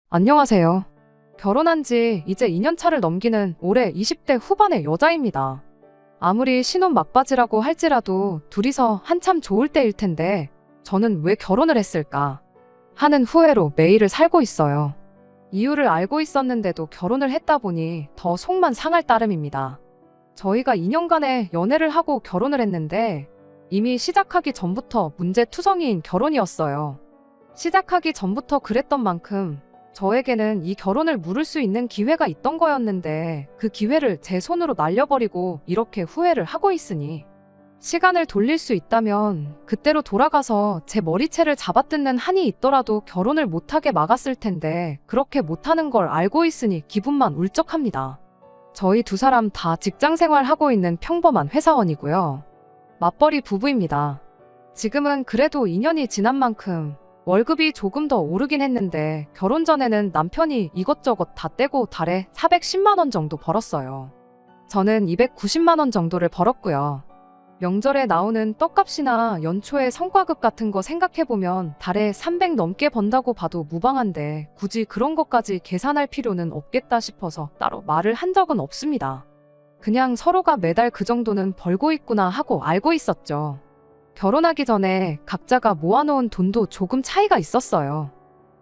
안녕하세요. 결혼한 지 이제 2년 차를 넘기는 올해 20대 후반의 여자입니다. 아무리 신혼 막바지라고 할지라도 둘이서 한참 좋을 때일 텐데 저는 왜 결혼을 했을까 하는 후회로 매일을 살고 있어요. 이유를 알고 있었는데도 결혼을 했다 보니 더 속만 상할 따름입니다. 저희가 2년간의 연애를 하고 결혼을 했는데 이미 시작하기 전부터 문제투성이인 결혼이었어요. 시작하기 전부터 그랬던 만큼 저에게는 이 결혼을 물을 수 있는 기회가 있던 거였는데 그 기회를 제 손으로 날려버리고 이렇게 후회를 하고 있으니 시간을 돌릴 수 있다면 그때로 돌아가서 제 머리채를 잡아뜯는 한이 있더라도 결혼을 못하게 막았을 텐데 그렇게 못하는 걸 알고 있으니 기분만 울적합니다. 저희 두 사람 다 직장생활 하고 있는 평범한 회사원이고요. 맞벌이 부부입니다. 지금은 그래도 2년이 지난 만큼 월급이 조금 더 오르긴 했는데 결혼 전에는 남편이 이것저것 다 떼고 달에 410만 원 정도 벌었어요. 저는 290만 원 정도를 벌었고요. 명절에 나오는 떡값이나 연초에 성과급 같은 거 생각해보면 달에 300 넘게 번다고 봐도 무방한데 굳이 그런 것까지 계산할 필요는 없겠다 싶어서 따로 말을 한 적은 없습니다. 그냥 서로가 매달 그 정도는 벌고 있구나 하고 알고 있었죠. 결혼하기 전에 각자가 모아놓은 돈도 조금 차이가 있었어요.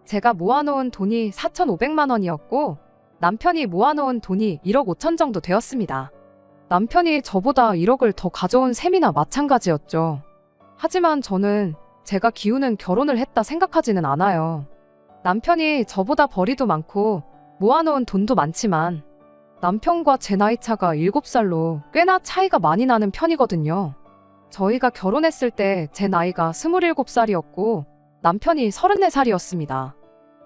제가 모아놓은 돈이 4,500만 원이었고 남편이 모아놓은 돈이 1억 5천 정도 되었습니다. 남편이 저보다 1억을 더 가져온 셈이나 마찬가지였죠. 하지만 저는 제가 기우는 결혼을 했다 생각하지는 않아요. 남편이 저보다 벌이도 많고 모아놓은 돈도 많지만 남편과 제 나이 차가 7살로 꽤나 차이가 많이 나는 편이거든요. 저희가 결혼했을 때 제 나이가 27살이었고 남편이 34살이었습니다.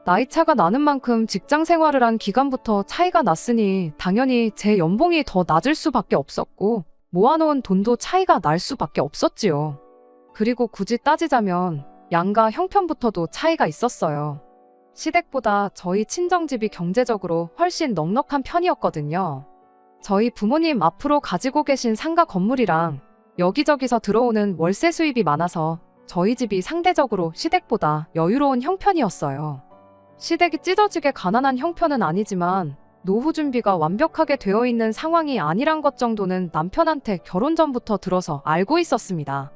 나이 차가 나는 만큼 직장 생활을 한 기간부터 차이가 났으니 당연히 제 연봉이 더 낮을 수밖에 없었고 모아놓은 돈도 차이가 날 수밖에 없었지요. 그리고 굳이 따지자면 양가 형편부터도 차이가 있었어요. 시댁보다 저희 친정집이 경제적으로 훨씬 넉넉한 편이었거든요. 저희 부모님 앞으로 가지고 계신 상가 건물이랑 여기저기서 들어오는 월세 수입이 많아서 저희 집이 상대적으로 시댁보다 여유로운 형편이었어요. 시댁이 찢어지게 가난한 형편은 아니지만 노후 준비가 완벽하게 되어 있는 상황이 아니란 것 정도는 남편한테 결혼 전부터 들어서 알고 있었습니다.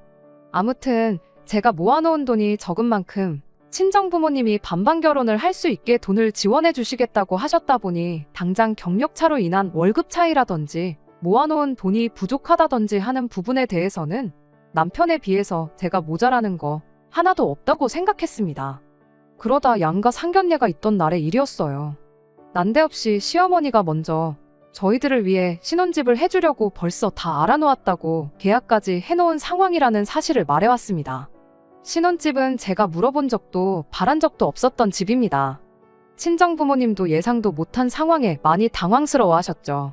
아무튼 제가 모아놓은 돈이 적은 만큼 친정 부모님이 반반 결혼을 할 수 있게 돈을 지원해 주시겠다고 하셨다 보니 당장 경력차로 인한 월급 차이라든지 모아놓은 돈이 부족하다든지 하는 부분에 대해서는 남편에 비해서 제가 모자라는 거 하나도 없다고 생각했습니다. 그러다 양가 상견례가 있던 날의 일이었어요. 난데없이 시어머니가 먼저 저희들을 위해 신혼집을 해주려고 벌써 다 알아놓았다고 계약까지 해놓은 상황이라는 사실을 말해왔습니다. 신혼집은 제가 물어본 적도 바란 적도 없었던 집입니다. 친정 부모님도 예상도 못한 상황에 많이 당황스러워하셨죠.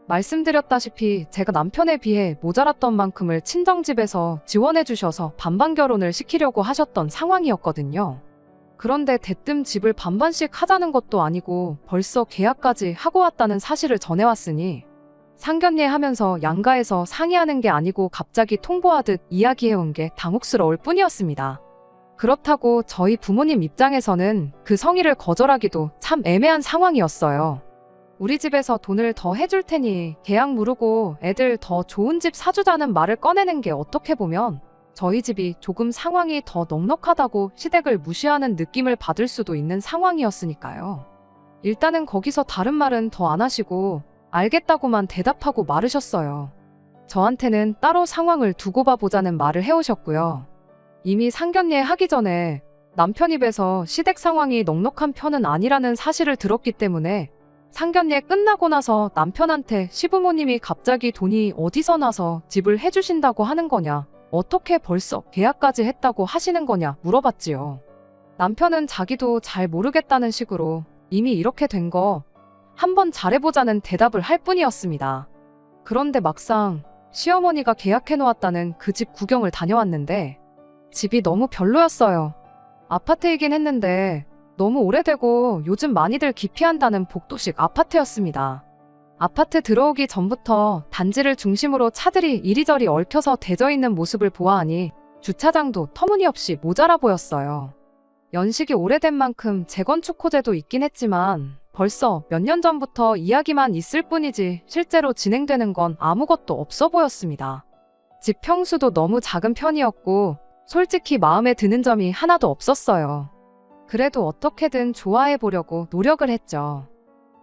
말씀드렸다시피 제가 남편에 비해 모자랐던 만큼을 친정집에서 지원해 주셔서 반반 결혼을 시키려고 하셨던 상황이었거든요. 그런데 대뜸 집을 반반씩 하자는 것도 아니고 벌써 계약까지 하고 왔다는 사실을 전해왔으니 상견례 하면서 양가에서 상의하는 게 아니고 갑자기 통보하듯 이야기해온 게 당혹스러울 뿐이었습니다. 그렇다고 저희 부모님 입장에서는 그 성의를 거절하기도 참 애매한 상황이었어요. 우리 집에서 돈을 더 해줄 테니 계약 무르고 애들 더 좋은 집 사주자는 말을 꺼내는 게 어떻게 보면 저희 집이 조금 상황이 더 넉넉하다고 시댁을 무시하는 느낌을 받을 수도 있는 상황이었으니까요. 일단은 거기서 다른 말은 더 안 하시고 알겠다고만 대답하고 마르셨어요. 저한테는 따로 상황을 두고 봐보자는 말을 해오셨고요. 이미 상견례 하기 전에 남편 입에서 시댁 상황이 넉넉한 편은 아니라는 사실을 들었기 때문에 상견례 끝나고 나서 남편한테 시부모님이 갑자기 돈이 어디서 나서 집을 해주신다고 하는 거냐, 어떻게 벌써 계약까지 했다고 하시는 거냐 물어봤지요. 남편은 자기도 잘 모르겠다는 식으로 이미 이렇게 된 거 한번 잘해보자는 대답을 할 뿐이었습니다. 그런데 막상 시어머니가 계약해놓았다는 그 집 구경을 다녀왔는데 집이 너무 별로였어요. 아파트이긴 했는데 너무 오래되고 요즘 많이들 기피한다는 복도식 아파트였습니다. 아파트 들어오기 전부터 단지를 중심으로 차들이 이리저리 얽혀서 대져 있는 모습을 보아하니 주차장도 터무니없이 모자라 보였어요. 연식이 오래된 만큼 재건축 호재도 있긴 했지만 벌써 몇 년 전부터 이야기만 있을 뿐이지 실제로 진행되는 건 아무것도 없어 보였습니다. 집 평수도 너무 작은 편이었고 솔직히 마음에 드는 점이 하나도 없었어요. 그래도 어떻게든 좋아해 보려고 노력을 했죠.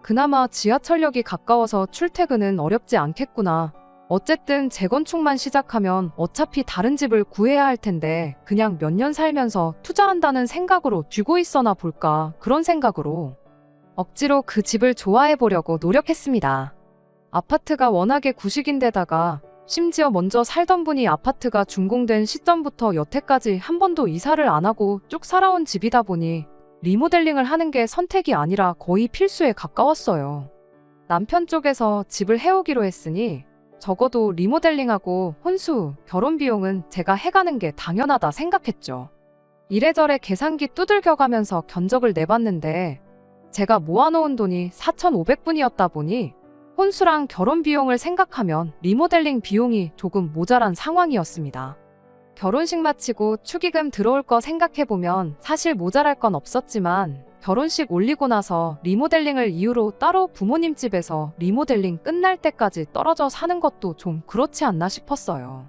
그나마 지하철역이 가까워서 출퇴근은 어렵지 않겠구나. 어쨌든 재건축만 시작하면 어차피 다른 집을 구해야 할 텐데 그냥 몇 년 살면서 투자한다는 생각으로 쥐고 있어나 볼까, 그런 생각으로 억지로 그 집을 좋아해 보려고 노력했습니다. 아파트가 워낙에 구식인데다가 심지어 먼저 살던 분이 아파트가 준공된 시점부터 여태까지 한 번도 이사를 안 하고 쭉 살아온 집이다 보니 리모델링을 하는 게 선택이 아니라 거의 필수에 가까웠어요. 남편 쪽에서 집을 해오기로 했으니 적어도 리모델링하고 혼수, 결혼 비용은 제가 해가는 게 당연하다 생각했죠. 이래저래 계산기 두들겨가면서 견적을 내봤는데 제가 모아놓은 돈이 4,500분이었다 보니 혼수랑 결혼 비용을 생각하면 리모델링 비용이 조금 모자란 상황이었습니다. 결혼식 마치고 축의금 들어올 거 생각해보면 사실 모자랄 건 없었지만 결혼식 올리고 나서 리모델링을 이유로 따로 부모님 집에서 리모델링 끝날 때까지 떨어져 사는 것도 좀 그렇지 않나 싶었어요.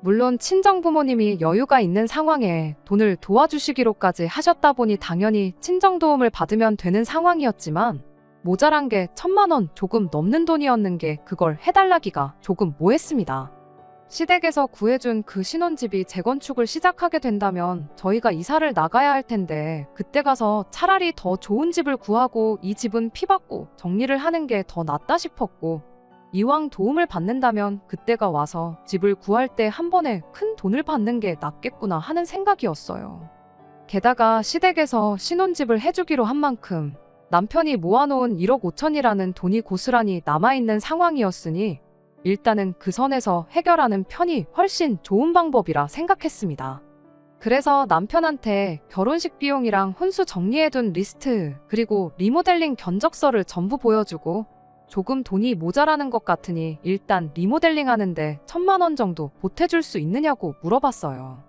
물론 친정 부모님이 여유가 있는 상황에 돈을 도와주시기로까지 하셨다 보니 당연히 친정 도움을 받으면 되는 상황이었지만 모자란 게 1,000만 원 조금 넘는 돈이었는 게 그걸 해달라기가 조금 모했습니다. 시댁에서 구해준 그 신혼집이 재건축을 시작하게 된다면 저희가 이사를 나가야 할 텐데 그때 가서 차라리 더 좋은 집을 구하고 이 집은 피받고 정리를 하는 게 더 낫다 싶었고, 이왕 도움을 받는다면 그때가 와서 집을 구할 때 한 번에 큰 돈을 받는 게 낫겠구나 하는 생각이었어요. 게다가 시댁에서 신혼집을 해주기로 한 만큼 남편이 모아놓은 1억 5천이라는 돈이 고스란히 남아있는 상황이었으니 일단은 그 선에서 해결하는 편이 훨씬 좋은 방법이라 생각했습니다. 그래서 남편한테 결혼식 비용이랑 혼수 정리해둔 리스트 그리고 리모델링 견적서를 전부 보여주고 조금 돈이 모자라는 것 같으니 일단 리모델링 하는데 1,000만 원 정도 보태줄 수 있느냐고 물어봤어요.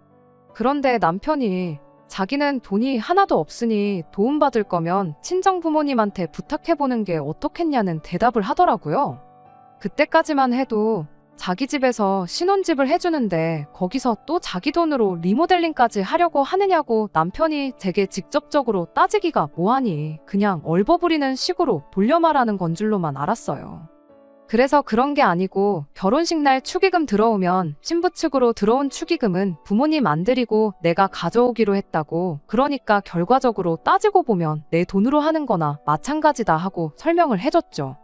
그런데 남편이 자기는 돈이 하나도 없으니 도움받을 거면 친정 부모님한테 부탁해보는 게 어떻겠냐는 대답을 하더라고요. 그때까지만 해도 자기 집에서 신혼집을 해주는데 거기서 또 자기 돈으로 리모델링까지 하려고 하느냐고 남편이 제게 직접적으로 따지기가 뭐하니 그냥 얼버무리는 식으로 돌려 말하는 건 줄로만 알았어요. 그래서 그런 게 아니고 결혼식 날 축의금 들어오면 신부 측으로 들어온 축의금은 부모님 안 드리고 내가 가져오기로 했다고, 그러니까 결과적으로 따지고 보면 내 돈으로 하는 거나 마찬가지다 하고 설명을 해줬죠.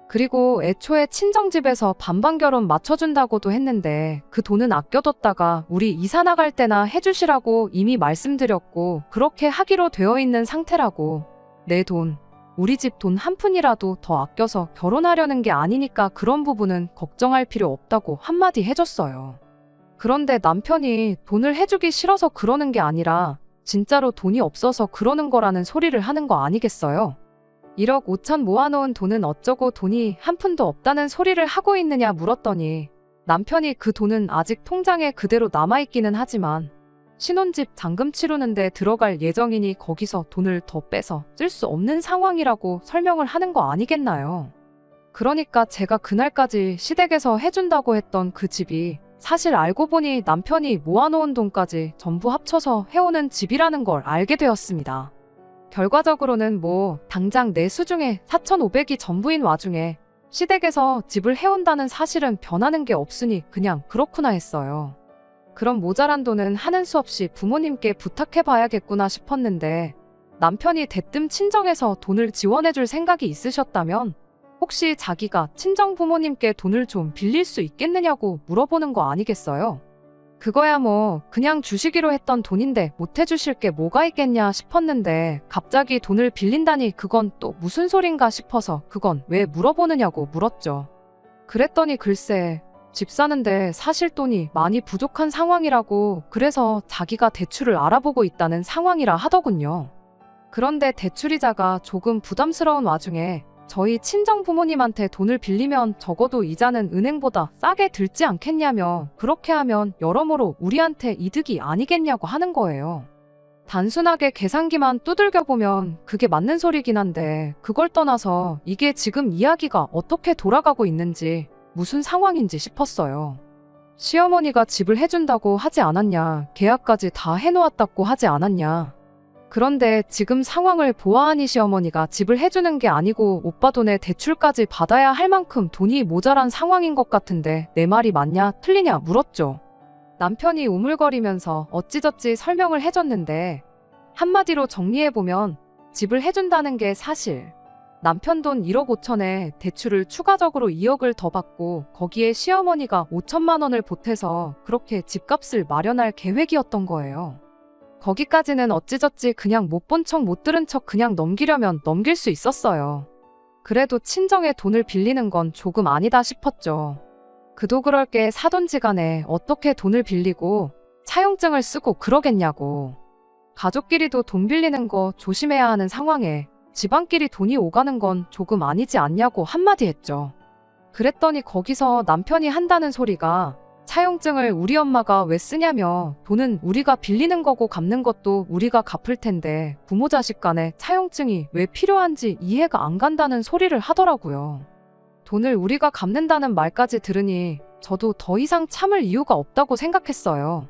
그리고 애초에 친정집에서 반반 결혼 맞춰준다고도 했는데 그 돈은 아껴뒀다가 우리 이사 나갈 때나 해주시라고 이미 말씀드렸고 그렇게 하기로 되어 있는 상태라고, 내 돈, 우리 집 돈 한 푼이라도 더 아껴서 결혼하려는 게 아니니까 그런 부분은 걱정할 필요 없다고 한마디 해줬어요. 그런데 남편이 돈을 해주기 싫어서 그러는 게 아니라 진짜로 돈이 없어서 그러는 거라는 소리를 하는 거 아니겠어요? 1억 5천 모아놓은 돈은 어쩌고 돈이 한 푼도 없다는 소리를 하고 있느냐 물었더니 남편이 그 돈은 아직 통장에 그대로 남아있기는 하지만 신혼집 잔금 치르는데 들어갈 예정이니 거기서 돈을 더 빼서 쓸 수 없는 상황이라고 설명을 하는 거 아니겠나요? 그러니까 제가 그날까지 시댁에서 해준다고 했던 그 집이 사실 알고 보니 남편이 모아놓은 돈까지 전부 합쳐서 해오는 집이라는 걸 알게 되었습니다. 결과적으로는 뭐 당장 내 수중에 4,500이 전부인 와중에 시댁에서 집을 해온다는 사실은 변하는 게 없으니 그냥 그렇구나 했어요. 그럼 모자란 돈은 하는 수 없이 부모님께 부탁해봐야겠구나 싶었는데 남편이 대뜸 친정에서 돈을 지원해줄 생각이 있으셨다면 혹시 자기가 친정 부모님께 돈을 좀 빌릴 수 있겠느냐고 물어보는 거 아니겠어요? 그거야 뭐 그냥 주시기로 했던 돈인데 못 해주실 게 뭐가 있겠냐 싶었는데 갑자기 돈을 빌린다니 그건 또 무슨 소린가 싶어서 그건 왜 물어보느냐고 물었죠. 그랬더니 글쎄 집 사는데 사실 돈이 많이 부족한 상황이라고, 그래서 자기가 대출을 알아보고 있다는 상황이라 하더군요. 그런데 대출이자가 조금 부담스러운 와중에 저희 친정 부모님한테 돈을 빌리면 적어도 이자는 은행보다 싸게 들지 않겠냐며 그렇게 하면 여러모로 우리한테 이득이 아니겠냐고 하는 거예요. 단순하게 계산기만 두들겨 보면 그게 맞는 소리긴 한데 그걸 떠나서 이게 지금 이야기가 어떻게 돌아가고 있는지 무슨 상황인지 싶었어요. 시어머니가 집을 해준다고 하지 않았냐, 계약까지 다 해놓았다고 하지 않았냐. 그런데 지금 상황을 보아하니 시어머니가 집을 해주는 게 아니고 오빠 돈에 대출까지 받아야 할 만큼 돈이 모자란 상황인 것 같은데 내 말이 맞냐 틀리냐 물었죠. 남편이 우물거리면서 어찌저찌 설명을 해줬는데 한마디로 정리해보면 집을 해준다는 게 사실 남편 돈 1억 5천에 대출을 추가적으로 2억을 더 받고 거기에 시어머니가 5천만 원을 보태서 그렇게 집값을 마련할 계획이었던 거예요. 거기까지는 어찌저찌 그냥 못 본 척 못 들은 척 그냥 넘기려면 넘길 수 있었어요. 그래도 친정에 돈을 빌리는 건 조금 아니다 싶었죠. 그도 그럴 게 사돈지간에 어떻게 돈을 빌리고 차용증을 쓰고 그러겠냐고. 가족끼리도 돈 빌리는 거 조심해야 하는 상황에 집안끼리 돈이 오가는 건 조금 아니지 않냐고 한마디 했죠. 그랬더니 거기서 남편이 한다는 소리가 차용증을 우리 엄마가 왜 쓰냐며 돈은 우리가 빌리는 거고 갚는 것도 우리가 갚을 텐데 부모 자식 간에 차용증이 왜 필요한지 이해가 안 간다는 소리를 하더라고요. 돈을 우리가 갚는다는 말까지 들으니 저도 더 이상 참을 이유가 없다고 생각했어요.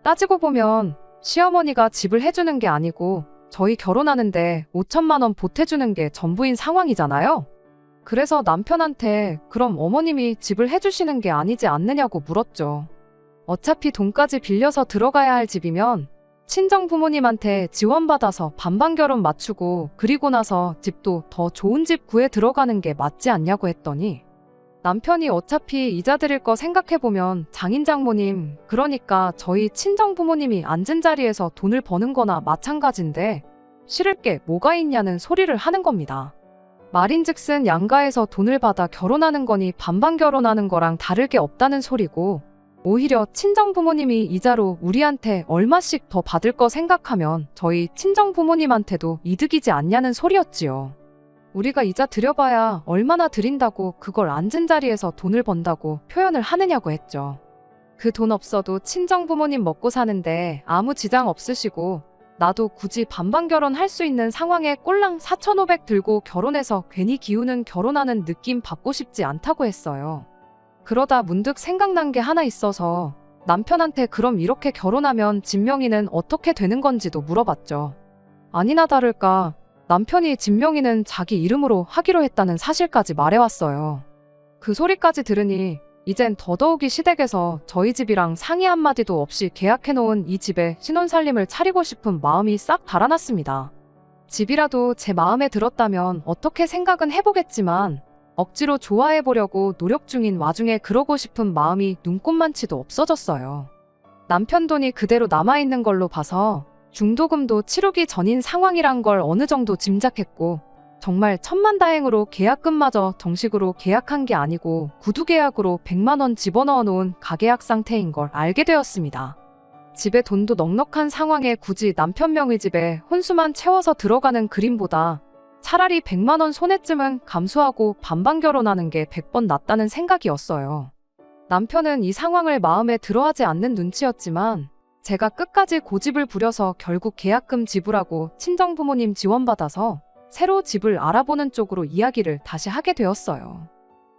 따지고 보면 시어머니가 집을 해주는 게 아니고 저희 결혼하는데 5천만 원 보태주는 게 전부인 상황이잖아요. 그래서 남편한테 그럼 어머님이 집을 해주시는 게 아니지 않느냐고 물었죠. 어차피 돈까지 빌려서 들어가야 할 집이면 친정 부모님한테 지원받아서 반반 결혼 맞추고 그리고 나서 집도 더 좋은 집 구해 들어가는 게 맞지 않냐고 했더니 남편이 어차피 이자 드릴 거 생각해보면 장인 장모님, 그러니까 저희 친정 부모님이 앉은 자리에서 돈을 버는 거나 마찬가지인데 싫을 게 뭐가 있냐는 소리를 하는 겁니다. 말인즉슨 양가에서 돈을 받아 결혼하는 거니 반반 결혼하는 거랑 다를 게 없다는 소리고 오히려 친정 부모님이 이자로 우리한테 얼마씩 더 받을 거 생각하면 저희 친정 부모님한테도 이득이지 않냐는 소리였지요. 우리가 이자 드려봐야 얼마나 드린다고 그걸 앉은 자리에서 돈을 번다고 표현을 하느냐고 했죠. 그 돈 없어도 친정 부모님 먹고 사는데 아무 지장 없으시고 나도 굳이 반반 결혼할 수 있는 상황에 꼴랑 4,500 들고 결혼해서 괜히 기우는 결혼하는 느낌 받고 싶지 않다고 했어요. 그러다 문득 생각난 게 하나 있어서 남편한테 그럼 이렇게 결혼하면 진명이는 어떻게 되는 건지도 물어봤죠. 아니나 다를까 남편이 진명이는 자기 이름으로 하기로 했다는 사실까지 말해왔어요. 그 소리까지 들으니 이젠 더더욱이 시댁에서 저희 집이랑 상의 한마디도 없이 계약해놓은 이 집에 신혼살림을 차리고 싶은 마음이 싹 달아났습니다. 집이라도 제 마음에 들었다면 어떻게 생각은 해보겠지만 억지로 좋아해보려고 노력 중인 와중에 그러고 싶은 마음이 눈꼽만치도 없어졌어요. 남편 돈이 그대로 남아있는 걸로 봐서 중도금도 치르기 전인 상황이란 걸 어느 정도 짐작했고 정말 천만다행으로 계약금마저 정식으로 계약한 게 아니고 구두계약으로 100만 원 집어넣어 놓은 가계약 상태인 걸 알게 되었습니다. 집에 돈도 넉넉한 상황에 굳이 남편 명의 집에 혼수만 채워서 들어가는 그림보다 차라리 100만 원 손해쯤은 감수하고 반반 결혼하는 게 100번 낫다는 생각이었어요. 남편은 이 상황을 마음에 들어하지 않는 눈치였지만 제가 끝까지 고집을 부려서 결국 계약금 지불하고 친정부모님 지원받아서 새로 집을 알아보는 쪽으로 이야기를 다시 하게 되었어요.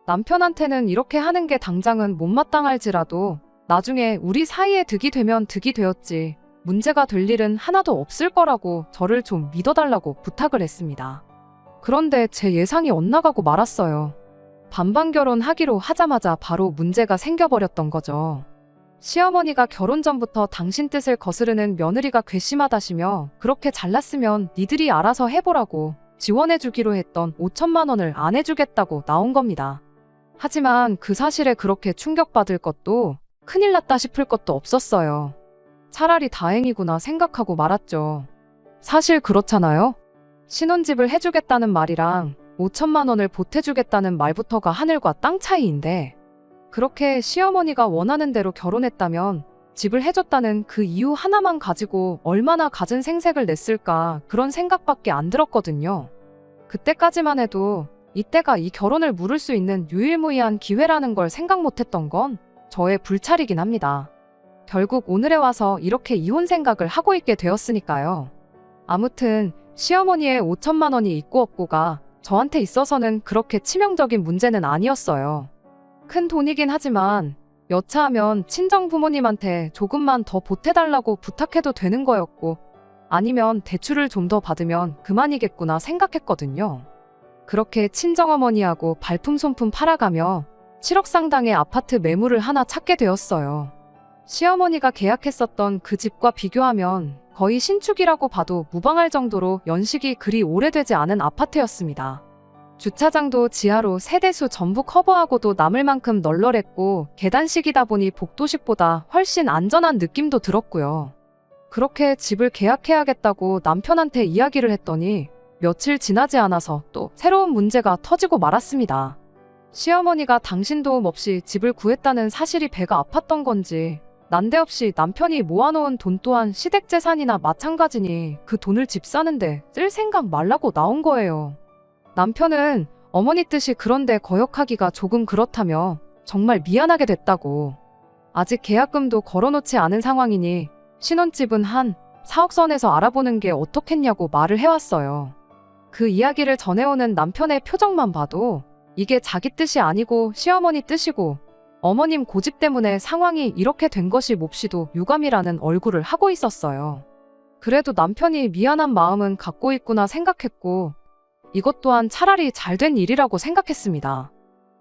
남편한테는 이렇게 하는 게 당장은 못마땅할지라도 나중에 우리 사이에 득이 되면 득이 되었지 문제가 될 일은 하나도 없을 거라고 저를 좀 믿어달라고 부탁을 했습니다. 그런데 제 예상이 엇나가고 말았어요. 반반 결혼하기로 하자마자 바로 문제가 생겨버렸던 거죠. 시어머니가 결혼 전부터 당신 뜻을 거스르는 며느리가 괘씸하다시며 그렇게 잘났으면 니들이 알아서 해보라고 지원해주기로 했던 5천만 원을 안 해주겠다고 나온 겁니다. 하지만 그 사실에 그렇게 충격받을 것도 큰일 났다 싶을 것도 없었어요. 차라리 다행이구나 생각하고 말았죠. 사실 그렇잖아요. 신혼집을 해주겠다는 말이랑 5천만 원을 보태주겠다는 말부터가 하늘과 땅 차이인데 그렇게 시어머니가 원하는 대로 결혼했다면 집을 해줬다는 그 이유 하나만 가지고 얼마나 갖은 생색을 냈을까 그런 생각밖에 안 들었거든요. 그때까지만 해도 이때가 이 결혼을 물을 수 있는 유일무이한 기회라는 걸 생각 못했던 건 저의 불찰이긴 합니다. 결국 오늘에 와서 이렇게 이혼 생각을 하고 있게 되었으니까요. 아무튼 시어머니의 5천만 원이 있고 없고가 저한테 있어서는 그렇게 치명적인 문제는 아니었어요. 큰 돈이긴 하지만 여차하면 친정 부모님한테 조금만 더 보태달라고 부탁해도 되는 거였고, 아니면 대출을 좀 더 받으면 그만이겠구나 생각했거든요. 그렇게 친정어머니하고 발품손품 팔아가며 7억 상당의 아파트 매물을 하나 찾게 되었어요. 시어머니가 계약했었던 그 집과 비교하면 거의 신축이라고 봐도 무방할 정도로 연식이 그리 오래되지 않은 아파트였습니다. 주차장도 지하로 세대수 전부 커버하고도 남을 만큼 널널했고, 계단식이다 보니 복도식보다 훨씬 안전한 느낌도 들었고요. 그렇게 집을 계약해야겠다고 남편한테 이야기를 했더니 며칠 지나지 않아서 또 새로운 문제가 터지고 말았습니다. 시어머니가 당신 도움 없이 집을 구했다는 사실이 배가 아팠던 건지, 난데없이 남편이 모아놓은 돈 또한 시댁재산이나 마찬가지니 그 돈을 집 사는데 쓸 생각 말라고 나온 거예요. 남편은 어머니 뜻이 그런데 거역하기가 조금 그렇다며 정말 미안하게 됐다고. 아직 계약금도 걸어놓지 않은 상황이니 신혼집은 한 4억 선에서 알아보는 게 어떻겠냐고 말을 해왔어요. 그 이야기를 전해오는 남편의 표정만 봐도 이게 자기 뜻이 아니고 시어머니 뜻이고, 어머님 고집 때문에 상황이 이렇게 된 것이 몹시도 유감이라는 얼굴을 하고 있었어요. 그래도 남편이 미안한 마음은 갖고 있구나 생각했고, 이것 또한 차라리 잘된 일이라고 생각했습니다.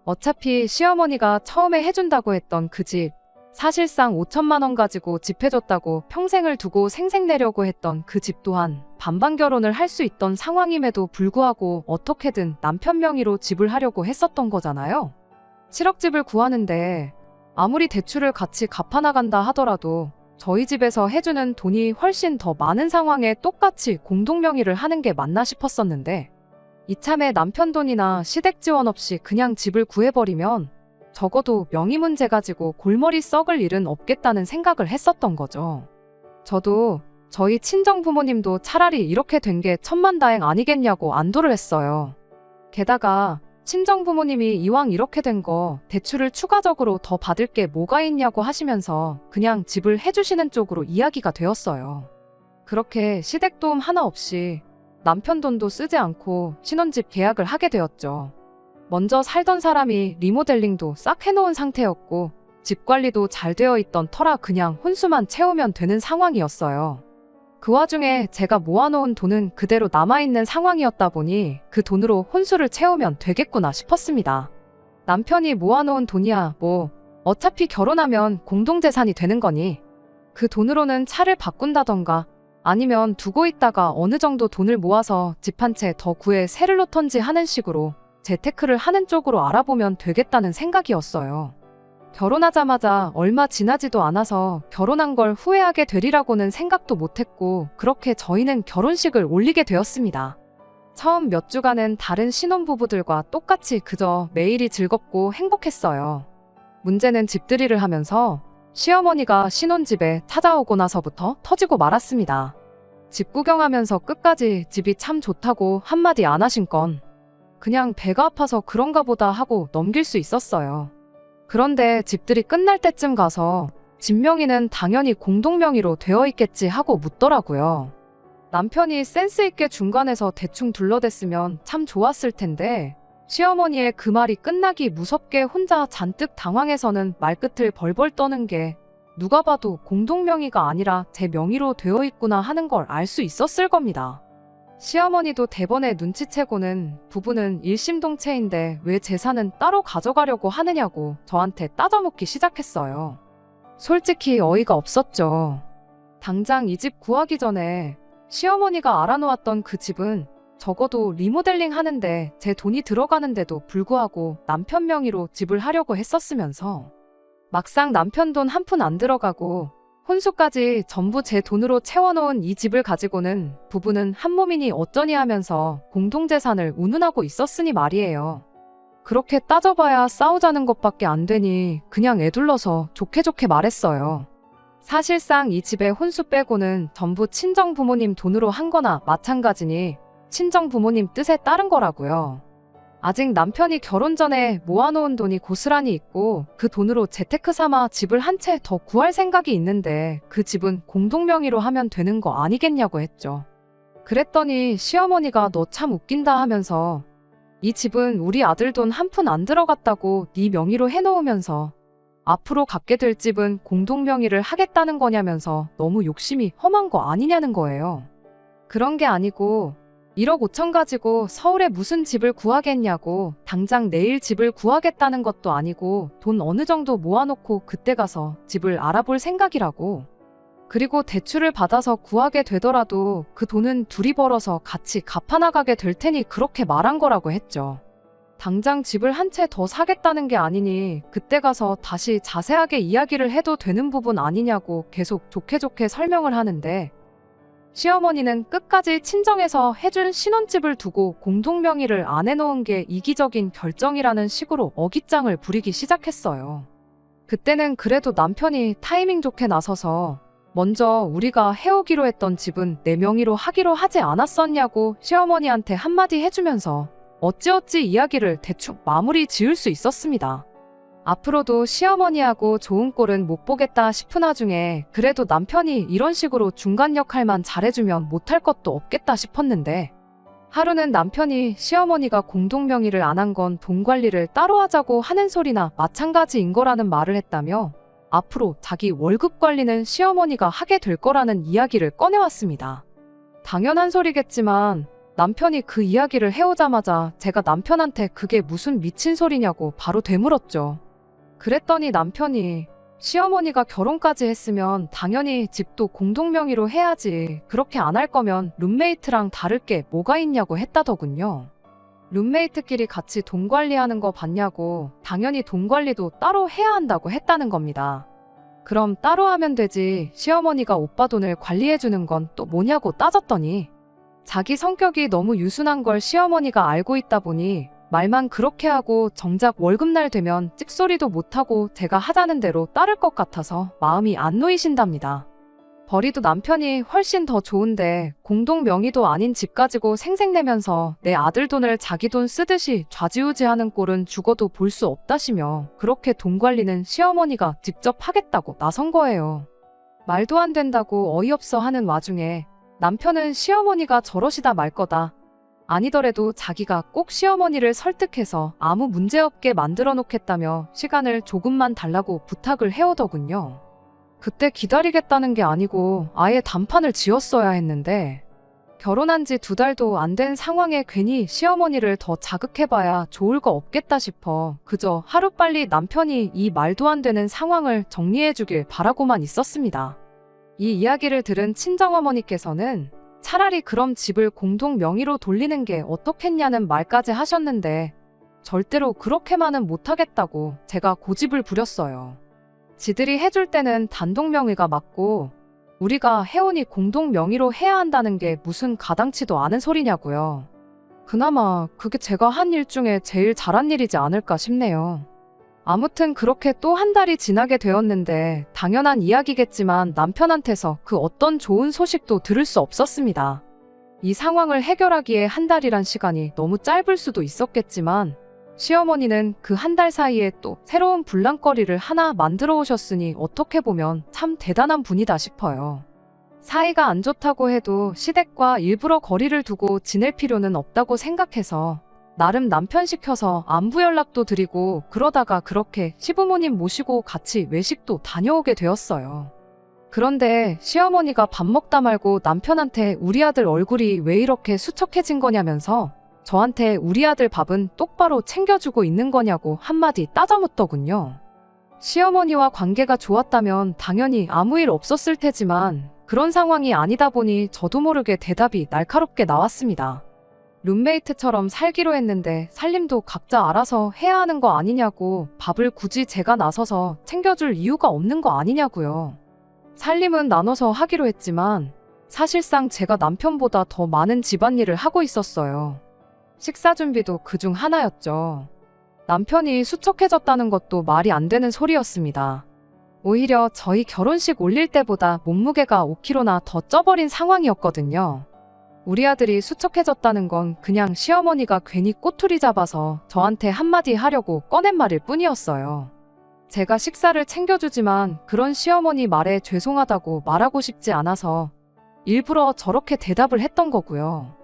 어차피 시어머니가 처음에 해준다고 했던 그 집, 사실상 5천만 원 가지고 집 해줬다고 평생을 두고 생색내려고 했던 그 집 또한 반반 결혼을 할 수 있던 상황임에도 불구하고 어떻게든 남편 명의로 집을 하려고 했었던 거잖아요. 7억 집을 구하는데 아무리 대출을 같이 갚아나간다 하더라도 저희 집에서 해주는 돈이 훨씬 더 많은 상황에 똑같이 공동명의를 하는 게 맞나 싶었었는데, 이참에 남편 돈이나 시댁 지원 없이 그냥 집을 구해버리면 적어도 명의 문제 가지고 골머리 썩을 일은 없겠다는 생각을 했었던 거죠. 저도 저희 친정 부모님도 차라리 이렇게 된 게 천만다행 아니겠냐고 안도를 했어요. 게다가 친정 부모님이 이왕 이렇게 된 거 대출을 추가적으로 더 받을 게 뭐가 있냐고 하시면서 그냥 집을 해주시는 쪽으로 이야기가 되었어요. 그렇게 시댁 도움 하나 없이 남편 돈도 쓰지 않고 신혼집 계약을 하게 되었죠. 먼저 살던 사람이 리모델링도 싹 해놓은 상태였고, 집 관리도 잘 되어 있던 터라 그냥 혼수만 채우면 되는 상황이었어요. 그 와중에 제가 모아놓은 돈은 그대로 남아있는 상황이었다 보니 그 돈으로 혼수를 채우면 되겠구나 싶었습니다. 남편이 모아놓은 돈이야 뭐 어차피 결혼하면 공동재산이 되는 거니 그 돈으로는 차를 바꾼다던가 아니면 두고 있다가 어느 정도 돈을 모아서 집 한 채 더 구해 새를 놓던지 하는 식으로 재테크를 하는 쪽으로 알아보면 되겠다는 생각이었어요. 결혼하자마자 얼마 지나지도 않아서 결혼한 걸 후회하게 되리라고는 생각도 못했고, 그렇게 저희는 결혼식을 올리게 되었습니다. 처음 몇 주간은 다른 신혼부부들과 똑같이 그저 매일이 즐겁고 행복했어요. 문제는 집들이를 하면서 시어머니가 신혼집에 찾아오고 나서부터 터지고 말았습니다. 집 구경하면서 끝까지 집이 참 좋다고 한마디 안 하신 건 그냥 배가 아파서 그런가 보다 하고 넘길 수 있었어요. 그런데 집들이 끝날 때쯤 가서 집 명의는 당연히 공동명의로 되어 있겠지 하고 묻더라고요. 남편이 센스 있게 중간에서 대충 둘러댔으면 참 좋았을 텐데, 시어머니의 그 말이 끝나기 무섭게 혼자 잔뜩 당황해서는 말끝을 벌벌 떠는 게 누가 봐도 공동명의가 아니라 제 명의로 되어 있구나 하는 걸 알 수 있었을 겁니다. 시어머니도 대번에 눈치채고는 부부는 일심동체인데 왜 재산은 따로 가져가려고 하느냐고 저한테 따져묻기 시작했어요. 솔직히 어이가 없었죠. 당장 이 집 구하기 전에 시어머니가 알아놓았던 그 집은 적어도 리모델링 하는데 제 돈이 들어가는데도 불구하고 남편 명의로 집을 하려고 했었으면서, 막상 남편 돈 한 푼 안 들어가고 혼수까지 전부 제 돈으로 채워놓은 이 집을 가지고는 부부는 한 몸이니 어쩌니 하면서 공동재산을 운운하고 있었으니 말이에요. 그렇게 따져봐야 싸우자는 것밖에 안 되니 그냥 애둘러서 좋게 좋게 말했어요. 사실상 이 집의 혼수 빼고는 전부 친정 부모님 돈으로 한 거나 마찬가지니 친정 부모님 뜻에 따른 거라고요. 아직 남편이 결혼 전에 모아놓은 돈이 고스란히 있고 그 돈으로 재테크 삼아 집을 한 채 더 구할 생각이 있는데 그 집은 공동 명의로 하면 되는 거 아니겠냐고 했죠. 그랬더니 시어머니가 너 참 웃긴다 하면서 이 집은 우리 아들 돈 한 푼 안 들어갔다고 네 명의로 해놓으면서 앞으로 갖게 될 집은 공동 명의를 하겠다는 거냐면서 너무 욕심이 험한 거 아니냐는 거예요. 그런 게 아니고 1억 5천 가지고 서울에 무슨 집을 구하겠냐고 당장 내일 집을 구하겠다는 것도 아니고 돈 어느 정도 모아놓고 그때 가서 집을 알아볼 생각이라고. 그리고 대출을 받아서 구하게 되더라도 그 돈은 둘이 벌어서 같이 갚아나가게 될 테니 그렇게 말한 거라고 했죠. 당장 집을 한 채 더 사겠다는 게 아니니 그때 가서 다시 자세하게 이야기를 해도 되는 부분 아니냐고 계속 좋게 설명을 하는데 시어머니는 끝까지 친정에서 해준 신혼집을 두고 공동명의를 안 해놓은 게 이기적인 결정이라는 식으로 어깃장을 부리기 시작했어요. 그때는 그래도 남편이 타이밍 좋게 나서서 먼저 우리가 해오기로 했던 집은 내 명의로 하기로 하지 않았었냐고 시어머니한테 한마디 해주면서 어찌어찌 이야기를 대충 마무리 지을 수 있었습니다. 앞으로도 시어머니하고 좋은 꼴은 못 보겠다 싶은 와중에 그래도 남편이 이런 식으로 중간 역할만 잘해주면 못할 것도 없겠다 싶었는데 하루는 남편이 시어머니가 공동명의를 안 한 건 돈 관리를 따로 하자고 하는 소리나 마찬가지인 거라는 말을 했다며 앞으로 자기 월급 관리는 시어머니가 하게 될 거라는 이야기를 꺼내왔습니다. 당연한 소리겠지만 남편이 그 이야기를 해오자마자 제가 남편한테 그게 무슨 미친 소리냐고 바로 되물었죠. 그랬더니 남편이 시어머니가 결혼까지 했으면 당연히 집도 공동명의로 해야지. 그렇게 안 할 거면 룸메이트랑 다를 게 뭐가 있냐고 했다더군요. 룸메이트끼리 같이 돈 관리하는 거 봤냐고 당연히 돈 관리도 따로 해야 한다고 했다는 겁니다. 그럼 따로 하면 되지. 시어머니가 오빠 돈을 관리해주는 건 또 뭐냐고 따졌더니 자기 성격이 너무 유순한 걸 시어머니가 알고 있다 보니 말만 그렇게 하고 정작 월급날 되면 찍소리도 못하고 제가 하자는 대로 따를 것 같아서 마음이 안 놓이신답니다. 벌이도 남편이 훨씬 더 좋은데 공동 명의도 아닌 집 가지고 생색내면서 내 아들 돈을 자기 돈 쓰듯이 좌지우지하는 꼴은 죽어도 볼 수 없다시며 그렇게 돈 관리는 시어머니가 직접 하겠다고 나선 거예요. 말도 안 된다고 어이없어 하는 와중에 남편은 시어머니가 저러시다 말 거다. 아니더라도 자기가 꼭 시어머니를 설득해서 아무 문제없게 만들어 놓겠다며 시간을 조금만 달라고 부탁을 해오더군요. 그때 기다리겠다는 게 아니고 아예 단판을 지었어야 했는데 결혼한 지 2달도 안 된 상황에 괜히 시어머니를 더 자극해봐야 좋을 거 없겠다 싶어 그저 하루빨리 남편이 이 말도 안 되는 상황을 정리해주길 바라고만 있었습니다. 이 이야기를 들은 친정어머니께서는 차라리 그럼 집을 공동 명의로 돌리는 게 어떻겠냐는 말까지 하셨는데 절대로 그렇게만은 못하겠다고 제가 고집을 부렸어요. 지들이 해줄 때는 단독 명의가 맞고 우리가 해오니 공동 명의로 해야 한다는 게 무슨 가당치도 않은 소리냐고요. 그나마 그게 제가 한 일 중에 제일 잘한 일이지 않을까 싶네요. 아무튼 그렇게 또 한 달이 지나게 되었는데 당연한 이야기겠지만 남편한테서 그 어떤 좋은 소식도 들을 수 없었습니다. 이 상황을 해결하기에 한 달이란 시간이 너무 짧을 수도 있었겠지만 시어머니는 그 한 달 사이에 또 새로운 불랑거리를 하나 만들어 오셨으니 어떻게 보면 참 대단한 분이다 싶어요. 사이가 안 좋다고 해도 시댁과 일부러 거리를 두고 지낼 필요는 없다고 생각해서 나름 남편 시켜서 안부 연락도 드리고 그러다가 그렇게 시부모님 모시고 같이 외식도 다녀오게 되었어요. 그런데 시어머니가 밥 먹다 말고 남편한테 우리 아들 얼굴이 왜 이렇게 수척해진 거냐면서 저한테 우리 아들 밥은 똑바로 챙겨주고 있는 거냐고 한마디 따져묻더군요. 시어머니와 관계가 좋았다면 당연히 아무 일 없었을 테지만 그런 상황이 아니다 보니 저도 모르게 대답이 날카롭게 나왔습니다. 룸메이트처럼 살기로 했는데 살림도 각자 알아서 해야 하는 거 아니냐고 밥을 굳이 제가 나서서 챙겨줄 이유가 없는 거 아니냐고요. 살림은 나눠서 하기로 했지만 사실상 제가 남편보다 더 많은 집안일을 하고 있었어요. 식사 준비도 그중 하나였죠. 남편이 수척해졌다는 것도 말이 안 되는 소리였습니다. 오히려 저희 결혼식 올릴 때보다 몸무게가 5kg나 더 쪄버린 상황이었거든요. 우리 아들이 수척해졌다는 건 그냥 시어머니가 괜히 꼬투리 잡아서 저한테 한마디 하려고 꺼낸 말일 뿐이었어요. 제가 식사를 챙겨주지만 그런 시어머니 말에 죄송하다고 말하고 싶지 않아서 일부러 저렇게 대답을 했던 거고요.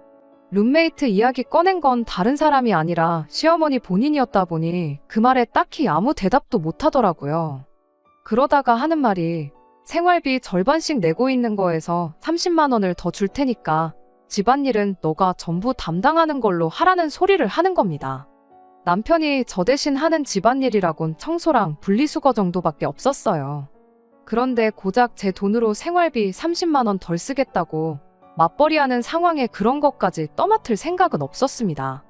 룸메이트 이야기 꺼낸 건 다른 사람이 아니라 시어머니 본인이었다 보니 그 말에 딱히 아무 대답도 못 하더라고요. 그러다가 하는 말이 생활비 절반씩 내고 있는 거에서 30만 원을 더 줄 테니까 집안일은 너가 전부 담당하는 걸로 하라는 소리를 하는 겁니다. 남편이 저 대신 하는 집안일이라곤 청소랑 분리수거 정도밖에 없었어요. 그런데 고작 제 돈으로 생활비 30만 원 덜 쓰겠다고 맞벌이하는 상황에 그런 것까지 떠맡을 생각은 없었습니다.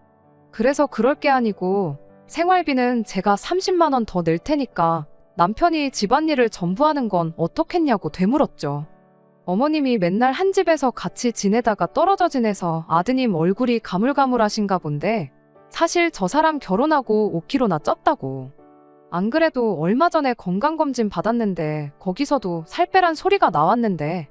그래서 그럴 게 아니고 생활비는 제가 30만 원 더 낼 테니까 남편이 집안일을 전부 하는 건 어떻겠냐고 되물었죠. 어머님이 맨날 한 집에서 같이 지내다가 떨어져 지내서 아드님 얼굴이 가물가물하신가 본데 사실 저 사람 결혼하고 5kg나 쪘다고. 안 그래도 얼마 전에 건강검진 받았는데 거기서도 살 빼란 소리가 나왔는데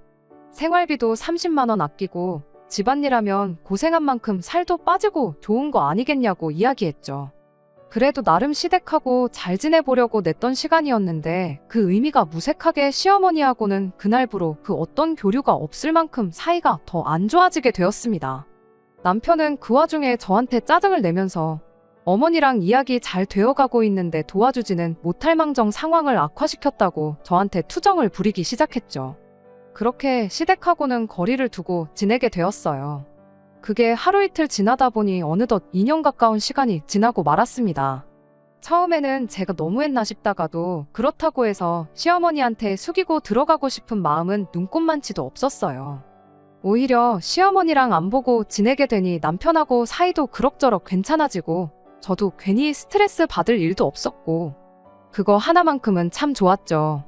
생활비도 30만 원 아끼고 집안일하면 고생한 만큼 살도 빠지고 좋은 거 아니겠냐고 이야기했죠. 그래도 나름 시댁하고 잘 지내보려고 냈던 시간이었는데 그 의미가 무색하게 시어머니하고는 그날부로 그 어떤 교류가 없을 만큼 사이가 더 안 좋아지게 되었습니다. 남편은 그 와중에 저한테 짜증을 내면서 어머니랑 이야기 잘 되어가고 있는데 도와주지는 못할 망정 상황을 악화시켰다고 저한테 투정을 부리기 시작했죠. 그렇게 시댁하고는 거리를 두고 지내게 되었어요. 그게 하루 이틀 지나다 보니 어느덧 2년 가까운 시간이 지나고 말았습니다. 처음에는 제가 너무했나 싶다가도 그렇다고 해서 시어머니한테 숙이고 들어가고 싶은 마음은 눈꼽만치도 없었어요. 오히려 시어머니랑 안 보고 지내게 되니 남편하고 사이도 그럭저럭 괜찮아지고 저도 괜히 스트레스 받을 일도 없었고 그거 하나만큼은 참 좋았죠.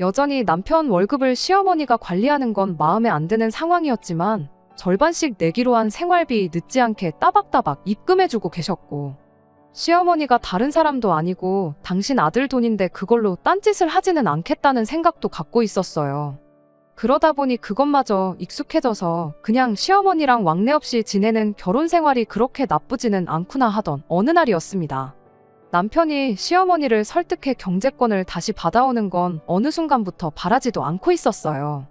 여전히 남편 월급을 시어머니가 관리하는 건 마음에 안 드는 상황이었지만 절반씩 내기로 한 생활비 늦지 않게 따박따박 입금해주고 계셨고 시어머니가 다른 사람도 아니고 당신 아들 돈인데 그걸로 딴짓을 하지는 않겠다는 생각도 갖고 있었어요. 그러다 보니 그것마저 익숙해져서 그냥 시어머니랑 왕래 없이 지내는 결혼 생활이 그렇게 나쁘지는 않구나 하던 어느 날이었습니다. 남편이 시어머니를 설득해 경제권을 다시 받아오는 건 어느 순간부터 바라지도 않고 있었어요.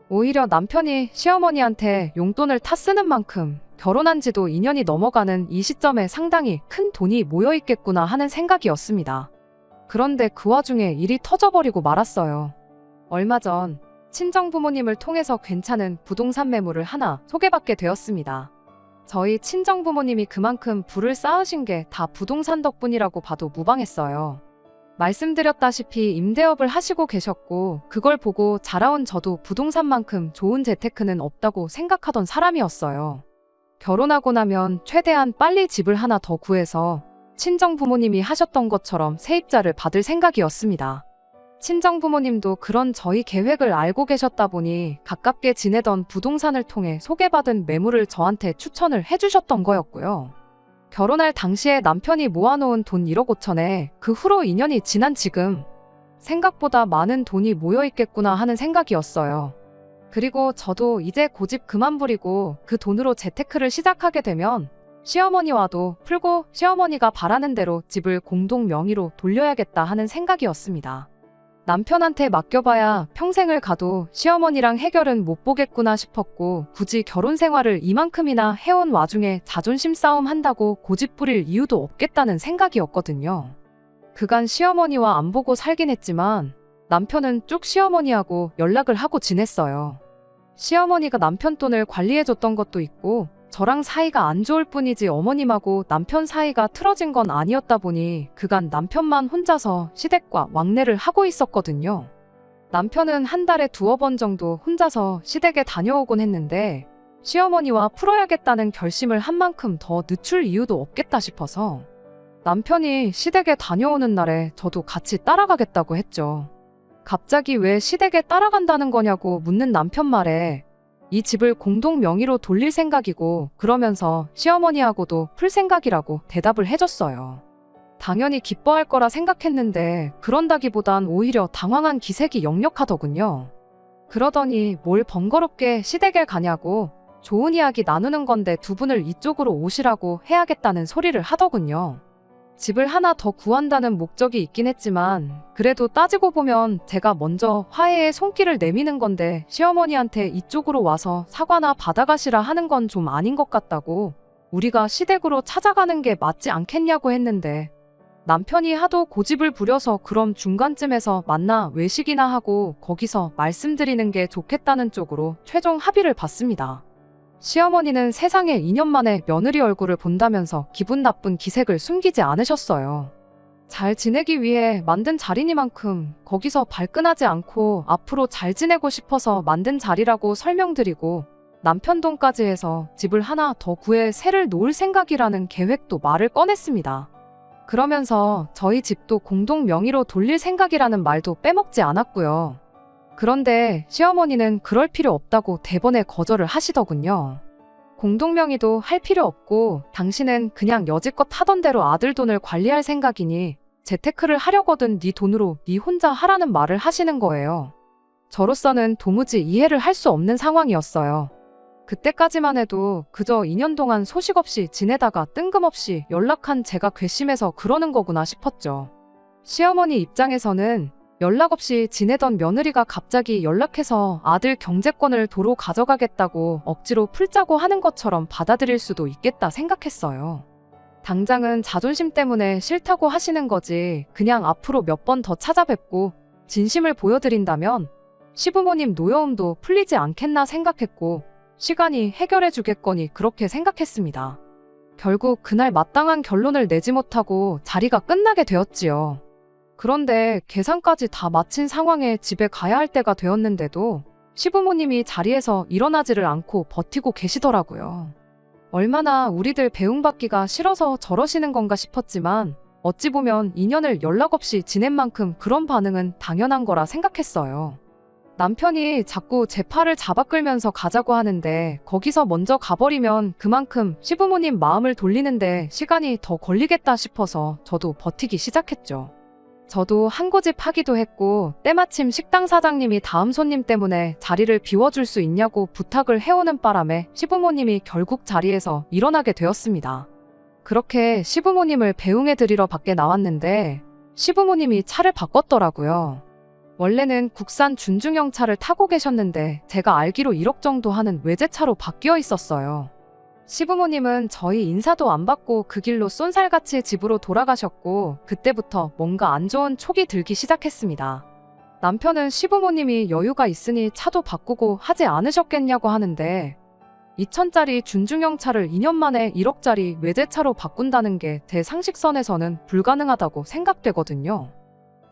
오히려 남편이 시어머니한테 용돈을 타 쓰는 만큼 결혼한 지도 2년이 넘어가는 이 시점에 상당히 큰 돈이 모여있겠구나 하는 생각이었습니다. 그런데 그 와중에 일이 터져버리고 말았어요. 얼마 전 친정부모님을 통해서 괜찮은 부동산 매물을 하나 소개받게 되었습니다. 저희 친정부모님이 그만큼 부를 쌓으신 게 다 부동산 덕분이라고 봐도 무방했어요. 말씀드렸다시피 임대업을 하시고 계셨고 그걸 보고 자라온 저도 부동산만큼 좋은 재테크는 없다고 생각하던 사람이었어요. 결혼하고 나면 최대한 빨리 집을 하나 더 구해서 친정부모님이 하셨던 것처럼 세입자를 받을 생각이었습니다. 친정부모님도 그런 저희 계획을 알고 계셨다 보니 가깝게 지내던 부동산을 통해 소개받은 매물을 저한테 추천을 해주셨던 거였고요. 결혼할 당시에 남편이 모아놓은 돈 1억 5천에 그 후로 2년이 지난 지금 생각보다 많은 돈이 모여있겠구나 하는 생각이었어요. 그리고 저도 이제 고집 그만 부리고 그 돈으로 재테크를 시작하게 되면 시어머니와도 풀고 시어머니가 바라는 대로 집을 공동 명의로 돌려야겠다 하는 생각이었습니다. 남편한테 맡겨봐야 평생을 가도 시어머니랑 해결은 못 보겠구나 싶었고 굳이 결혼 생활을 이만큼이나 해온 와중에 자존심 싸움 한다고 고집 부릴 이유도 없겠다는 생각이었거든요. 그간 시어머니와 안 보고 살긴 했지만 남편은 쭉 시어머니하고 연락을 하고 지냈어요. 시어머니가 남편 돈을 관리해줬던 것도 있고 저랑 사이가 안 좋을 뿐이지 어머님하고 남편 사이가 틀어진 건 아니었다 보니 그간 남편만 혼자서 시댁과 왕래를 하고 있었거든요. 남편은 한 달에 2번 정도 혼자서 시댁에 다녀오곤 했는데 시어머니와 풀어야겠다는 결심을 한 만큼 더 늦출 이유도 없겠다 싶어서 남편이 시댁에 다녀오는 날에 저도 같이 따라가겠다고 했죠. 갑자기 왜 시댁에 따라간다는 거냐고 묻는 남편 말에 이 집을 공동 명의로 돌릴 생각이고 그러면서 시어머니하고도 풀 생각이라고 대답을 해줬어요. 당연히 기뻐할 거라 생각했는데 그런다기보단 오히려 당황한 기색이 역력하더군요. 그러더니 뭘 번거롭게 시댁에 가냐고 좋은 이야기 나누는 건데 두 분을 이쪽으로 오시라고 해야겠다는 소리를 하더군요. 집을 하나 더 구한다는 목적이 있긴 했지만 그래도 따지고 보면 제가 먼저 화해의 손길을 내미는 건데 시어머니한테 이쪽으로 와서 사과나 받아가시라 하는 건 좀 아닌 것 같다고 우리가 시댁으로 찾아가는 게 맞지 않겠냐고 했는데 남편이 하도 고집을 부려서 그럼 중간쯤에서 만나 외식이나 하고 거기서 말씀드리는 게 좋겠다는 쪽으로 최종 합의를 봤습니다. 시어머니는 세상에 2년 만에 며느리 얼굴을 본다면서 기분 나쁜 기색을 숨기지 않으셨어요. 잘 지내기 위해 만든 자리니만큼 거기서 발끈하지 않고 앞으로 잘 지내고 싶어서 만든 자리라고 설명드리고 남편 돈까지 해서 집을 하나 더 구해 새를 놓을 생각이라는 계획도 말을 꺼냈습니다. 그러면서 저희 집도 공동 명의로 돌릴 생각이라는 말도 빼먹지 않았고요. 그런데 시어머니는 그럴 필요 없다고 대번에 거절을 하시더군요. 공동명의도 할 필요 없고 당신은 그냥 여지껏 하던 대로 아들 돈을 관리할 생각이니 재테크를 하려거든 네 돈으로 네 혼자 하라는 말을 하시는 거예요. 저로서는 도무지 이해를 할 수 없는 상황이었어요. 그때까지만 해도 그저 2년 동안 소식 없이 지내다가 뜬금없이 연락한 제가 괘씸해서 그러는 거구나 싶었죠. 시어머니 입장에서는 연락 없이 지내던 며느리가 갑자기 연락해서 아들 경제권을 도로 가져가겠다고 억지로 풀자고 하는 것처럼 받아들일 수도 있겠다 생각했어요. 당장은 자존심 때문에 싫다고 하시는 거지 그냥 앞으로 몇 번 더 찾아뵙고 진심을 보여드린다면 시부모님 노여움도 풀리지 않겠나 생각했고 시간이 해결해 주겠거니 그렇게 생각했습니다. 결국 그날 마땅한 결론을 내지 못하고 자리가 끝나게 되었지요. 그런데 계산까지 다 마친 상황에 집에 가야 할 때가 되었는데도 시부모님이 자리에서 일어나지를 않고 버티고 계시더라고요. 얼마나 우리들 배웅받기가 싫어서 저러시는 건가 싶었지만 어찌 보면 2년을 연락 없이 지낸 만큼 그런 반응은 당연한 거라 생각했어요. 남편이 자꾸 제 팔을 잡아 끌면서 가자고 하는데 거기서 먼저 가버리면 그만큼 시부모님 마음을 돌리는데 시간이 더 걸리겠다 싶어서 저도 버티기 시작했죠. 저도 한 고집 하기도 했고 때마침 식당 사장님이 다음 손님 때문에 자리를 비워줄 수 있냐고 부탁을 해오는 바람에 시부모님이 결국 자리에서 일어나게 되었습니다. 그렇게 시부모님을 배웅해드리러 밖에 나왔는데 시부모님이 차를 바꿨더라고요. 원래는 국산 준중형 차를 타고 계셨는데 제가 알기로 1억 정도 하는 외제차로 바뀌어 있었어요. 시부모님은 저희 인사도 안 받고 그 길로 쏜살같이 집으로 돌아가셨고 그때부터 뭔가 안 좋은 촉이 들기 시작했습니다. 남편은 시부모님이 여유가 있으니 차도 바꾸고 하지 않으셨겠냐고 하는데 2천짜리 준중형 차를 2년 만에 1억짜리 외제차로 바꾼다는 게 제 상식선에서는 불가능하다고 생각되거든요.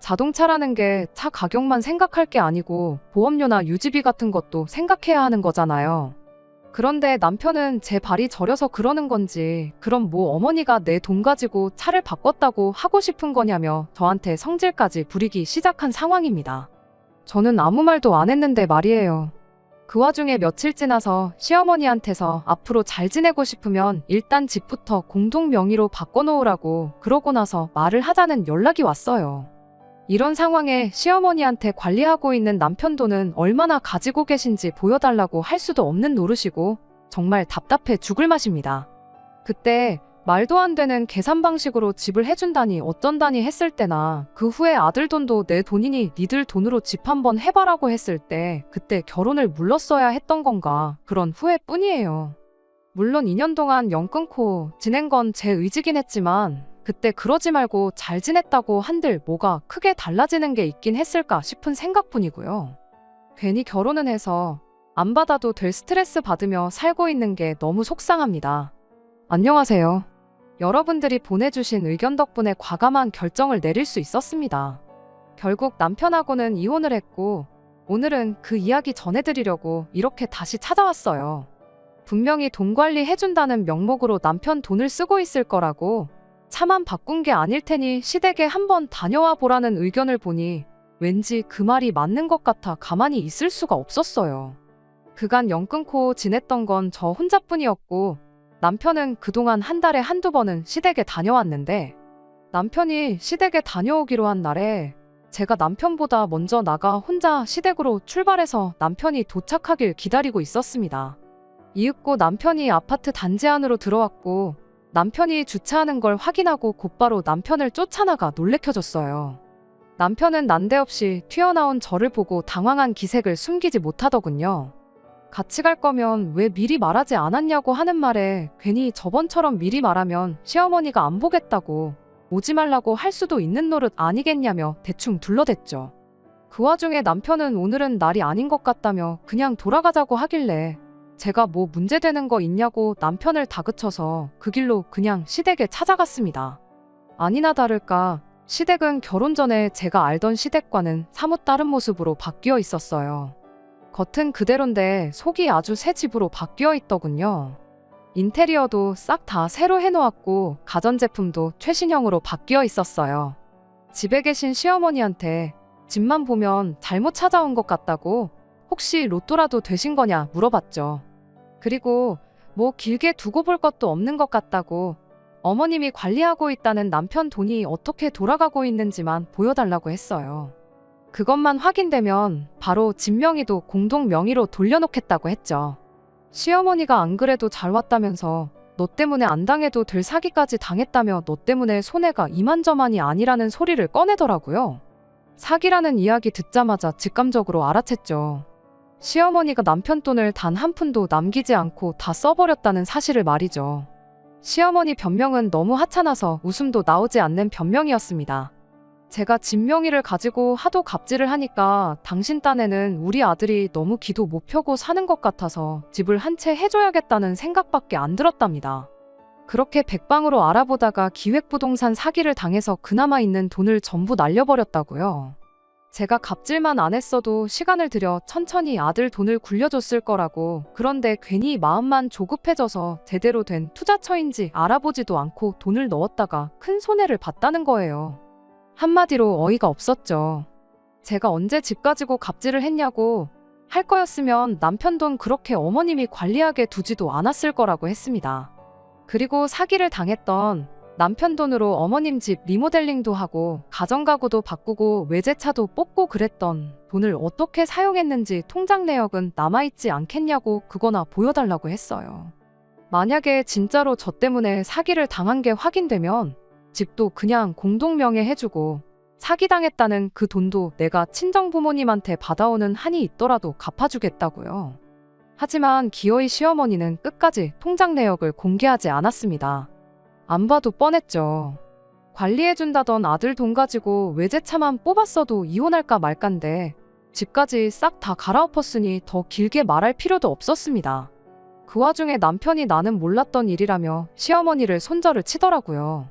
자동차라는 게 차 가격만 생각할 게 아니고 보험료나 유지비 같은 것도 생각해야 하는 거잖아요. 그런데 남편은 제 발이 저려서 그러는 건지 그럼 뭐 어머니가 내 돈 가지고 차를 바꿨다고 하고 싶은 거냐며 저한테 성질까지 부리기 시작한 상황입니다. 저는 아무 말도 안 했는데 말이에요. 그 와중에 며칠 지나서 시어머니한테서 앞으로 잘 지내고 싶으면 일단 집부터 공동 명의로 바꿔놓으라고 그러고 나서 말을 하자는 연락이 왔어요. 이런 상황에 시어머니한테 관리하고 있는 남편 돈은 얼마나 가지고 계신지 보여달라고 할 수도 없는 노릇이고 정말 답답해 죽을 맛입니다. 그때 말도 안 되는 계산 방식으로 집을 해준다니 어쩐다니 했을 때나 그 후에 아들 돈도 내 돈이니 니들 돈으로 집 한번 해봐라고 했을 때 그때 결혼을 물렀어야 했던 건가 그런 후회뿐이에요. 물론 2년 동안 연 끊고 지낸 건 제 의지긴 했지만 그때 그러지 말고 잘 지냈다고 한들 뭐가 크게 달라지는 게 있긴 했을까 싶은 생각뿐이고요. 괜히 결혼은 해서 안 받아도 될 스트레스 받으며 살고 있는 게 너무 속상합니다. 안녕하세요. 여러분들이 보내주신 의견 덕분에 과감한 결정을 내릴 수 있었습니다. 결국 남편하고는 이혼을 했고 오늘은 그 이야기 전해드리려고 이렇게 다시 찾아왔어요. 분명히 돈 관리 해준다는 명목으로 남편 돈을 쓰고 있을 거라고 차만 바꾼 게 아닐 테니 시댁에 한번 다녀와 보라는 의견을 보니 왠지 그 말이 맞는 것 같아 가만히 있을 수가 없었어요. 그간 연 끊고 지냈던 건 저 혼자뿐이었고 남편은 그동안 한 달에 한두 번은 시댁에 다녀왔는데 남편이 시댁에 다녀오기로 한 날에 제가 남편보다 먼저 나가 혼자 시댁으로 출발해서 남편이 도착하길 기다리고 있었습니다. 이윽고 남편이 아파트 단지 안으로 들어왔고 남편이 주차하는 걸 확인하고 곧바로 남편을 쫓아나가 놀래켜줬어요. 남편은 난데없이 튀어나온 저를 보고 당황한 기색을 숨기지 못하더군요. 같이 갈 거면 왜 미리 말하지 않았냐고 하는 말에 괜히 저번처럼 미리 말하면 시어머니가 안 보겠다고 오지 말라고 할 수도 있는 노릇 아니겠냐며 대충 둘러댔죠. 그 와중에 남편은 오늘은 날이 아닌 것 같다며 그냥 돌아가자고 하길래 제가 뭐 문제되는 거 있냐고 남편을 다그쳐서 그 길로 그냥 시댁에 찾아갔습니다. 아니나 다를까 시댁은 결혼 전에 제가 알던 시댁과는 사뭇 다른 모습으로 바뀌어 있었어요. 겉은 그대로인데 속이 아주 새 집으로 바뀌어 있더군요. 인테리어도 싹 다 새로 해놓았고 가전제품도 최신형으로 바뀌어 있었어요. 집에 계신 시어머니한테 집만 보면 잘못 찾아온 것 같다고 혹시 로또라도 되신 거냐 물어봤죠. 그리고 뭐 길게 두고 볼 것도 없는 것 같다고 어머님이 관리하고 있다는 남편 돈이 어떻게 돌아가고 있는지만 보여달라고 했어요. 그것만 확인되면 바로 집 명의도 공동 명의로 돌려놓겠다고 했죠. 시어머니가 안 그래도 잘 왔다면서 너 때문에 안 당해도 될 사기까지 당했다며 너 때문에 손해가 이만저만이 아니라는 소리를 꺼내더라고요. 사기라는 이야기 듣자마자 직감적으로 알아챘죠. 시어머니가 남편 돈을 단 한 푼도 남기지 않고 다 써버렸다는 사실을 말이죠. 시어머니 변명은 너무 하찮아서 웃음도 나오지 않는 변명이었습니다. 제가 집 명의를 가지고 하도 갑질을 하니까 당신 딴에는 우리 아들이 너무 기도 못 펴고 사는 것 같아서 집을 한 채 해줘야겠다는 생각밖에 안 들었답니다. 그렇게 백방으로 알아보다가 기획부동산 사기를 당해서 그나마 있는 돈을 전부 날려버렸다고요. 제가 갑질만 안 했어도 시간을 들여 천천히 아들 돈을 굴려줬을 거라고, 그런데 괜히 마음만 조급해져서 제대로 된 투자처인지 알아보지도 않고 돈을 넣었다가 큰 손해를 봤다는 거예요. 한마디로 어이가 없었죠. 제가 언제 집 가지고 갑질을 했냐고, 할 거였으면 남편 돈 그렇게 어머님이 관리하게 두지도 않았을 거라고 했습니다. 그리고 사기를 당했던 남편 돈으로 어머님 집 리모델링도 하고 가전가구도 바꾸고 외제차도 뽑고 그랬던 돈을 어떻게 사용했는지 통장 내역은 남아있지 않겠냐고 그거나 보여달라고 했어요. 만약에 진짜로 저 때문에 사기를 당한 게 확인되면 집도 그냥 공동명의 해주고 사기당했다는 그 돈도 내가 친정부모님한테 받아오는 한이 있더라도 갚아주겠다고요. 하지만 기어이 시어머니는 끝까지 통장 내역을 공개하지 않았습니다. 안 봐도 뻔했죠. 관리해준다던 아들 돈 가지고 외제차만 뽑았어도 이혼할까 말까인데 집까지 싹 다 갈아엎었으니 더 길게 말할 필요도 없었습니다. 그 와중에 남편이 나는 몰랐던 일이라며 시어머니를 손절을 치더라고요.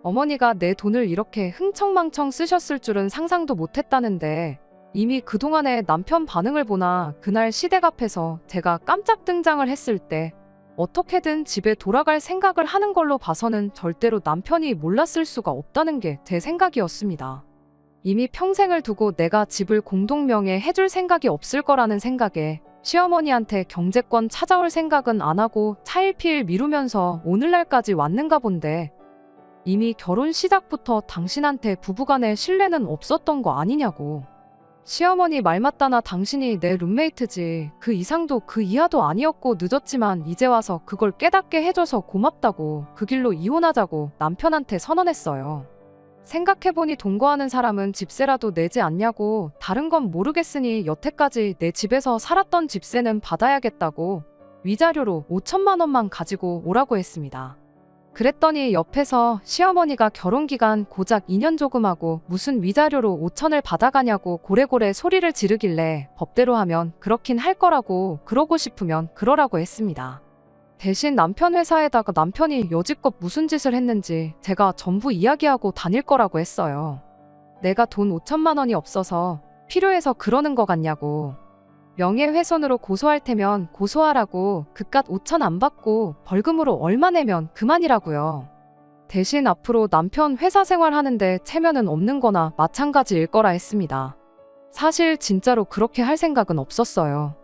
어머니가 내 돈을 이렇게 흥청망청 쓰셨을 줄은 상상도 못했다는데 이미 그동안의 남편 반응을 보나 그날 시댁 앞에서 제가 깜짝 등장을 했을 때 어떻게든 집에 돌아갈 생각을 하는 걸로 봐서는 절대로 남편이 몰랐을 수가 없다는 게 제 생각이었습니다. 이미 평생을 두고 내가 집을 공동명의 해줄 생각이 없을 거라는 생각에 시어머니한테 경제권 찾아올 생각은 안 하고 차일피일 미루면서 오늘날까지 왔는가 본데 이미 결혼 시작부터 당신한테 부부간의 신뢰는 없었던 거 아니냐고. 시어머니 말 맞다나 당신이 내 룸메이트지 그 이상도 그 이하도 아니었고 늦었지만 이제 와서 그걸 깨닫게 해줘서 고맙다고 그 길로 이혼하자고 남편한테 선언했어요. 생각해보니 동거하는 사람은 집세라도 내지 않냐고, 다른 건 모르겠으니 여태까지 내 집에서 살았던 집세는 받아야겠다고 위자료로 5천만 원만 가지고 오라고 했습니다. 그랬더니 옆에서 시어머니가 결혼기간 고작 2년 조금하고 무슨 위자료로 5천을 받아가냐고 고래고래 소리를 지르길래 법대로 하면 그렇긴 할 거라고, 그러고 싶으면 그러라고 했습니다. 대신 남편 회사에다가 남편이 여지껏 무슨 짓을 했는지 제가 전부 이야기하고 다닐 거라고 했어요. 내가 돈 5천만 원이 없어서 필요해서 그러는 거 같냐고. 명예훼손으로 고소할 테면 고소하라고, 그깟 5천 안 받고 벌금으로 얼마 내면 그만이라고요. 대신 앞으로 남편 회사 생활하는데 체면은 없는 거나 마찬가지일 거라 했습니다. 사실 진짜로 그렇게 할 생각은 없었어요.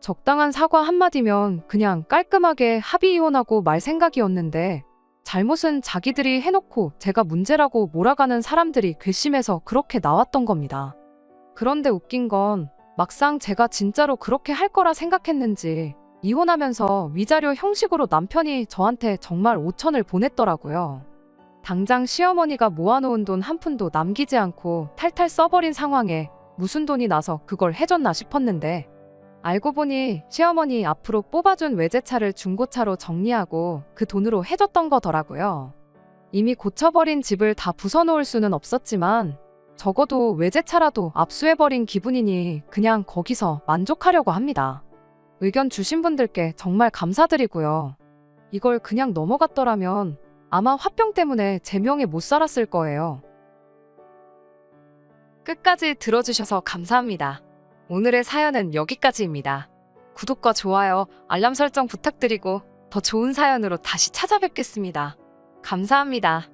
적당한 사과 한마디면 그냥 깔끔하게 합의 이혼하고 말 생각이었는데 잘못은 자기들이 해놓고 제가 문제라고 몰아가는 사람들이 괘씸해서 그렇게 나왔던 겁니다. 그런데 웃긴 건 막상 제가 진짜로 그렇게 할 거라 생각했는지 이혼하면서 위자료 형식으로 남편이 저한테 정말 5천을 보냈더라고요. 당장 시어머니가 모아놓은 돈 한 푼도 남기지 않고 탈탈 써버린 상황에 무슨 돈이 나서 그걸 해줬나 싶었는데 알고 보니 시어머니 앞으로 뽑아준 외제차를 중고차로 정리하고 그 돈으로 해줬던 거더라고요. 이미 고쳐버린 집을 다 부숴놓을 수는 없었지만 적어도 외제차라도 압수해버린 기분이니 그냥 거기서 만족하려고 합니다. 의견 주신 분들께 정말 감사드리고요. 이걸 그냥 넘어갔더라면 아마 화병 때문에 제 명에 못 살았을 거예요. 끝까지 들어주셔서 감사합니다. 오늘의 사연은 여기까지입니다. 구독과 좋아요, 알람 설정 부탁드리고 더 좋은 사연으로 다시 찾아뵙겠습니다. 감사합니다.